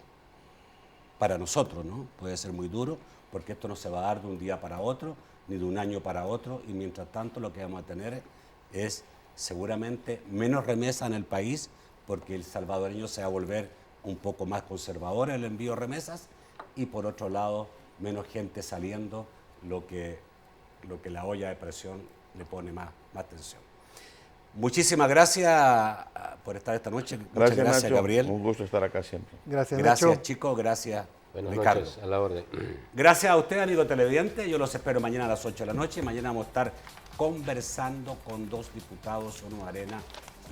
A: Para nosotros, ¿no? Puede ser muy duro porque esto no se va a dar de un día para otro, ni de un año para otro, y mientras tanto lo que vamos a tener es seguramente menos remesa en el país, porque el salvadoreño se va a volver un poco más conservador en el envío de remesas, y por otro lado, menos gente saliendo, lo que la olla de presión le pone más tensión. Muchísimas gracias por estar esta noche. Muchas gracias,
D: Nacho.
A: Gabriel.
D: Un gusto estar acá siempre.
B: Gracias,
A: Gracias,
B: Nacho.
A: chicos. Gracias,
C: Buenas
A: Ricardo.
C: noches, a la orden.
A: Gracias a usted, amigo televidente. Yo los espero mañana a las 8 de la noche. Mañana vamos a estar conversando con dos diputados, uno de Arena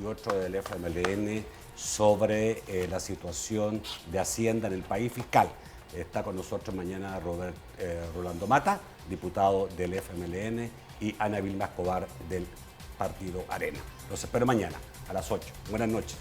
A: y otro del FMLN, sobre la situación de Hacienda en el país fiscal. Está con nosotros mañana Rolando Mata, diputado del FMLN, y Ana Vilma Escobar del Partido Arena. Los espero mañana a las 8. Buenas noches.